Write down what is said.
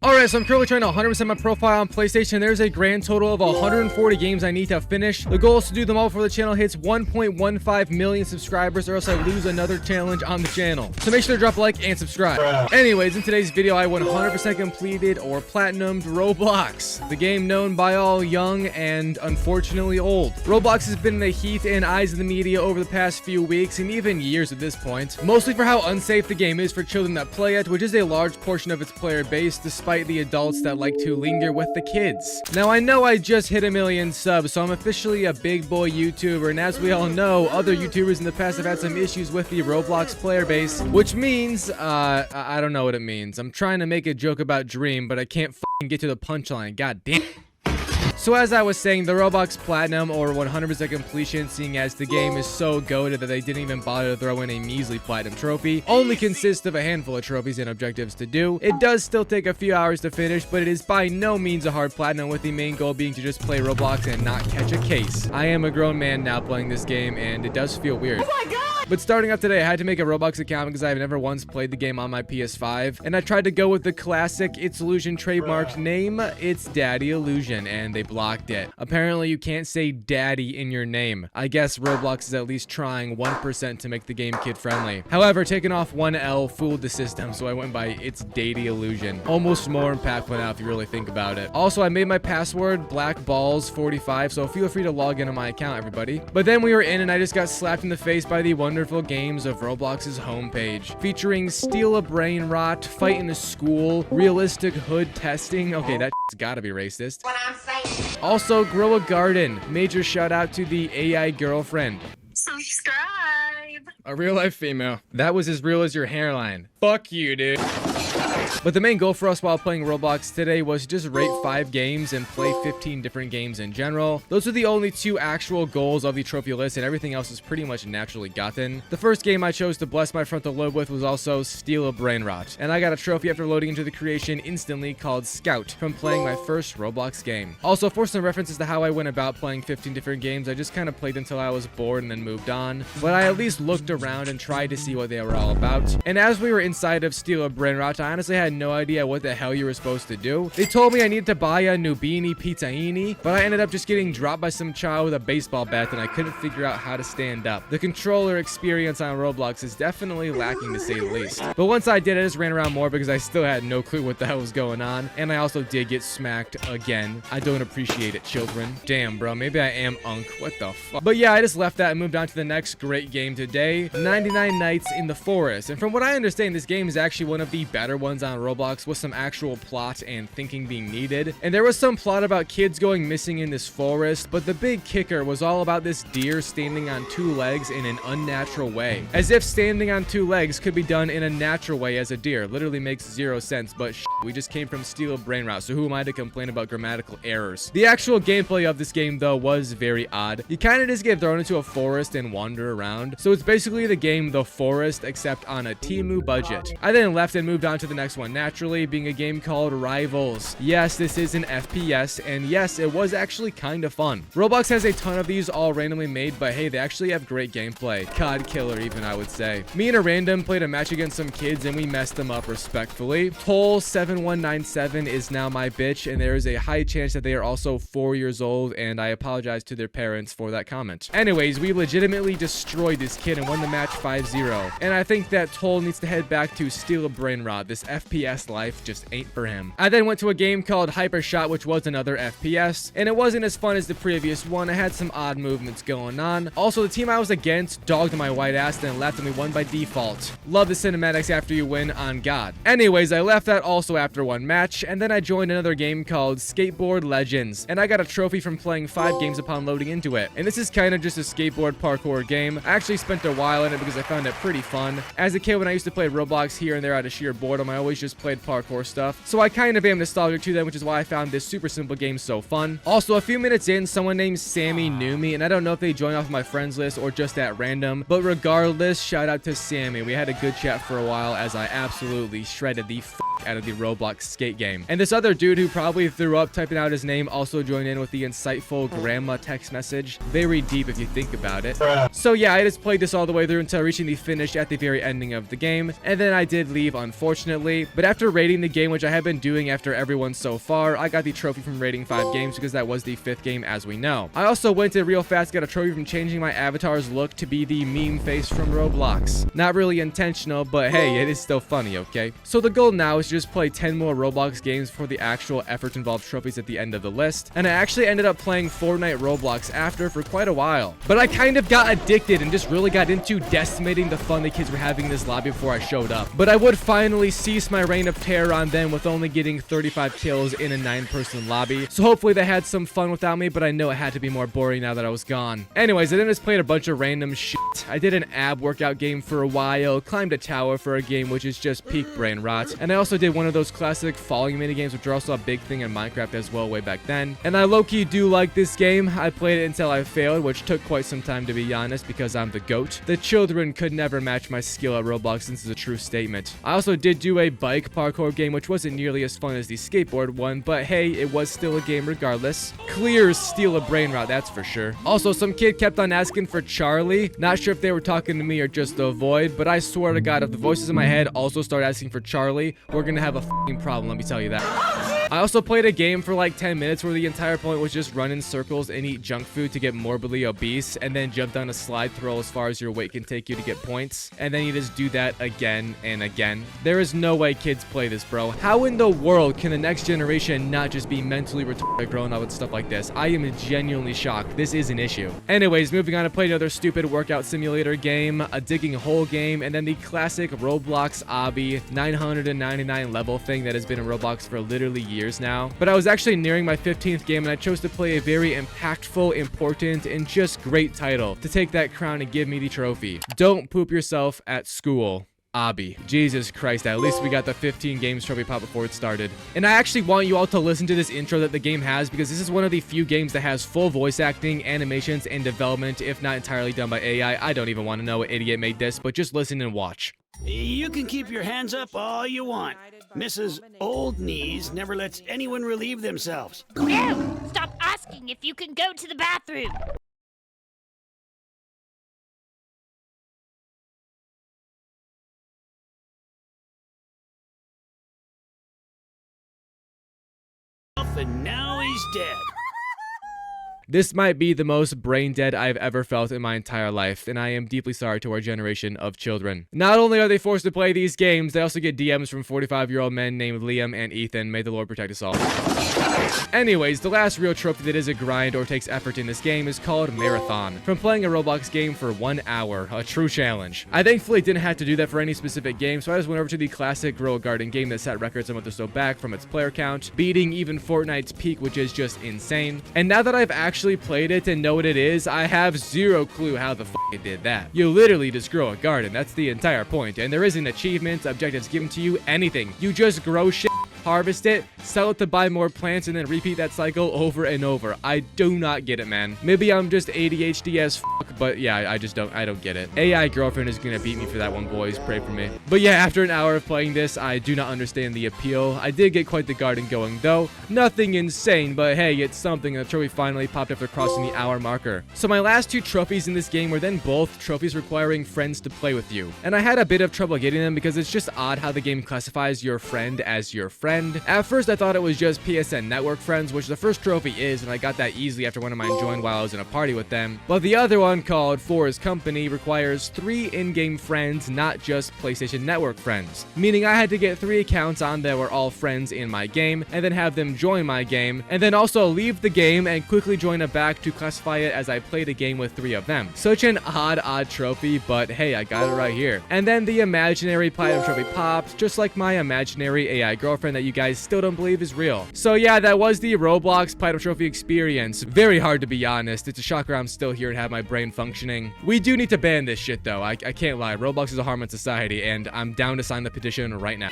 Alright, so I'm currently trying to 100% my profile on PlayStation. There's a grand total of 140 games I need to finish. The goal is to do them all before the channel hits 1.15 million subscribers, or else I lose another challenge on the channel. So make sure to drop a like and subscribe. Anyways, in today's video, I 100% completed or platinumed Roblox, the game known by all young and unfortunately old. Roblox has been in the heat and eyes of the media over the past few weeks and even years at this point, mostly for how unsafe the game is for children that play it, which is a large portion of its player base, despite the adults that like to linger with the kids. Now, I know I just hit 1 million subs, so I'm officially a big boy YouTuber, and as we all know, other YouTubers in the past have had some issues with the Roblox player base, which means, I don't know what it means. I'm trying to make a joke about Dream, but I can't f***ing get to the punchline. God damn. So as I was saying, the Roblox Platinum or 100% completion, seeing as the game is so goated that they didn't even bother to throw in a measly Platinum trophy, only consists of a handful of trophies and objectives to do. It does still take a few hours to finish, but it is by no means a hard Platinum, with the main goal being to just play Roblox and not catch a case. I am a grown man now playing this game, and it does feel weird. Oh my god! But starting up today, I had to make a Roblox account because I've never once played the game on my PS5, and I tried to go with the classic Its Ilusion trademarked name, Its Illusion, and they blocked it. Apparently, you can't say daddy in your name. I guess Roblox is at least trying 1% to make the game kid-friendly. However, taking off one L fooled the system, so I went by Its Illusion. Almost more impactful now if you really think about it. Also, I made my password blackballs45, so feel free to log into my account, everybody. But then we were in, and I just got slapped in the face by the wonderful games of Roblox's homepage, featuring steal a brain rot, fight in a school, realistic hood testing. Okay, that's gotta be racist. What I'm saying. Also, grow a garden. Major shout out to the AI girlfriend. Subscribe. A real life female. That was as real as your hairline. Fuck you, dude. But the main goal for us while playing Roblox today was to just rate 5 games and play 15 different games in general. Those are the only 2 actual goals of the trophy list, and everything else is pretty much naturally gotten. The first game I chose to bless my frontal lobe with was also Steal a Brain Rot, and I got a trophy after loading into the creation instantly called Scout from playing my first Roblox game. Also, for some references to how I went about playing 15 different games, I just kind of played until I was bored and then moved on, but I at least looked around and tried to see what they were all about. And as we were inside of Steal a Brain Rot, I honestly had no idea what the hell you were supposed to do. They told me I needed to buy a Nubini Pizzaini, but I ended up just getting dropped by some child with a baseball bat and I couldn't figure out how to stand up. The controller experience on Roblox is definitely lacking, to say the least. But once I did, I just ran around more because I still had no clue what the hell was going on, and I also did get smacked again. I don't appreciate it, children. Damn, bro, maybe I am unk. What the fuck? But yeah, I just left that and moved on to the next great game today, 99 Nights in the Forest. And from what I understand, this game is actually one of the better ones on Roblox, with some actual plot and thinking being needed. And there was some plot about kids going missing in this forest, but the big kicker was all about this deer standing on 2 legs in an unnatural way. As if standing on 2 legs could be done in a natural way as a deer. Literally makes 0 sense, but we just came from Steal a Brain Rot, so who am I to complain about grammatical errors? The actual gameplay of this game, though, was very odd. You kind of just get thrown into a forest and wander around. So it's basically the game The Forest, except on a Temu budget. I then left and moved on to the next one naturally, being a game called Rivals. Yes, this is an FPS, and yes, it was actually kind of fun. Roblox has a ton of these all randomly made, but hey, they actually have great gameplay. COD killer even, I would say. Me and a random played a match against some kids and we messed them up respectfully. Toll7197 is now my bitch, and there is a high chance that they are also 4 years old, and I apologize to their parents for that comment. Anyways, we legitimately destroyed this kid and won the match 5-0, and I think that Toll needs to head back to Steal a Brain Rot. This FPS life just ain't for him. I then went to a game called Hypershot, which was another FPS, and it wasn't as fun as the previous one. I had some odd movements going on. Also, the team I was against dogged my white ass, then left, and we won by default. Love the cinematics after you win, on God. Anyways, I left that also after one match, and then I joined another game called Skateboard Legends, and I got a trophy from playing 5 games upon loading into it. And this is kind of just a skateboard parkour game. I actually spent a while in it because I found it pretty fun. As a kid, when I used to play Roblox here and there out of sheer boredom, I always just played parkour stuff. So I kind of am nostalgic to them, which is why I found this super simple game so fun. Also, a few minutes in, someone named Sammy knew me, and I don't know if they joined off my friends list or just at random, but regardless, shout out to Sammy. We had a good chat for a while as I absolutely shredded the out of the Roblox skate game. And this other dude who probably threw up typing out his name also joined in with the insightful grandma text message. Very deep if you think about it. So yeah, I just played this all the way through until reaching the finish at the very ending of the game, and then I did leave, unfortunately. But after rating the game, which I have been doing after everyone so far, I got the trophy from rating 5 games because that was the 5th game, as we know. I also went in real fast, got a trophy from changing my avatar's look to be the meme face from Roblox. Not really intentional, but hey, it is still funny, okay? So the goal now is to just play 10 more Roblox games before the actual effort-involved trophies at the end of the list. And I actually ended up playing Fortnite Roblox after for quite a while. But I kind of got addicted and just really got into decimating the fun the kids were having in this lobby before I showed up. But I would finally cease my reign of terror on them with only getting 35 kills in a 9-person lobby. So hopefully they had some fun without me, but I know it had to be more boring now that I was gone. Anyways, I then just played a bunch of random shit. I did an ab workout game for a while, climbed a tower for a game, which is just peak brain rot. And I also did one of those classic falling minigames, which are also a big thing in Minecraft as well way back then. And I low-key do like this game. I played it until I failed, which took quite some time to be honest, because I'm the GOAT. The children could never match my skill at Roblox, since it's a true statement. I also did do a bike parkour game, which wasn't nearly as fun as the skateboard one, but hey, it was still a game regardless. Clear steal a brain rot, that's for sure. Also, some kid kept on asking for Charlie. Not sure if they were talking to me or just the void, but I swear to God, if the voices in my head also start asking for Charlie, we're gonna have a f***ing problem, let me tell you that. I also played a game for like 10 minutes where the entire point was just run in circles and eat junk food to get morbidly obese, and then jump down a slide throw as far as your weight can take you to get points, and then you just do that again and again. There is no way kids play this, bro. How in the world can the next generation not just be mentally retarded growing up with stuff like this? I am genuinely shocked. This is an issue. Anyways, moving on, to play another stupid workout simulator game, a digging hole game, and then the classic Roblox obby 999 level thing that has been in Roblox for literally years now. But I was actually nearing my 15th game, and I chose to play a very impactful, important, and just great title to take that crown and give me the trophy. Don't poop yourself at school. Obby. Jesus Christ, at least we got the 15 games trophy pop before it started. And I actually want you all to listen to this intro that the game has, because this is one of the few games that has full voice acting, animations, and development, if not entirely done by AI. I don't even want to know what idiot made this, but just listen and watch. You can keep your hands up all you want. Mrs. Old Knees never lets anyone relieve themselves. No! Stop asking if you can go to the bathroom! And now he's dead. This might be the most brain dead I've ever felt in my entire life, and I am deeply sorry to our generation of children. Not only are they forced to play these games, they also get DMs from 45-year-old men named Liam and Ethan. May the Lord protect us all. Anyways, the last real trophy that is a grind or takes effort in this game is called Marathon. From playing a Roblox game for 1 hour, a true challenge. I thankfully didn't have to do that for any specific game, so I just went over to the classic Grow Garden game that set records a month or so back from its player count, beating even Fortnite's peak, which is just insane. And now that I've actually played it and know what it is, I have zero clue how the f it did that. You literally just grow a garden. That's the entire point. And there isn't achievements, objectives given to you, anything. You just grow shit, harvest it, sell it to buy more plants, and then repeat that cycle over and over. I do not get it, man. Maybe I'm just ADHD as f, but yeah, I don't get it. AI girlfriend is gonna beat me for that one, boys. Pray for me. But yeah, after an hour of playing this, I do not understand the appeal. I did get quite the garden going though. Nothing insane, but hey, it's something. The trophy finally popped after crossing the hour marker. So my last 2 trophies in this game were then both trophies requiring friends to play with you. And I had a bit of trouble getting them because it's just odd how the game classifies your friend as your friend. At first I thought it was just PSN network friends, which the first trophy is, and I got that easily after one of mine joined while I was in a party with them. But the other one, called For His Company, requires 3 in-game friends, not just PlayStation Network friends. Meaning I had to get 3 accounts on that were all friends in my game, and then have them join my game, and then also leave the game and quickly join it back to classify it as I played a game with 3 of them. Such an odd trophy, but hey, I got it right here. And then the imaginary platinum trophy popped, just like my imaginary AI girlfriend that you guys still don't believe is real. So yeah, that was the Roblox platinum trophy experience. Very hard to be honest. It's a shocker I'm still here and have my brain functioning. We do need to ban this shit though. I can't lie. Roblox is a harm on society, and I'm down to sign the petition right now.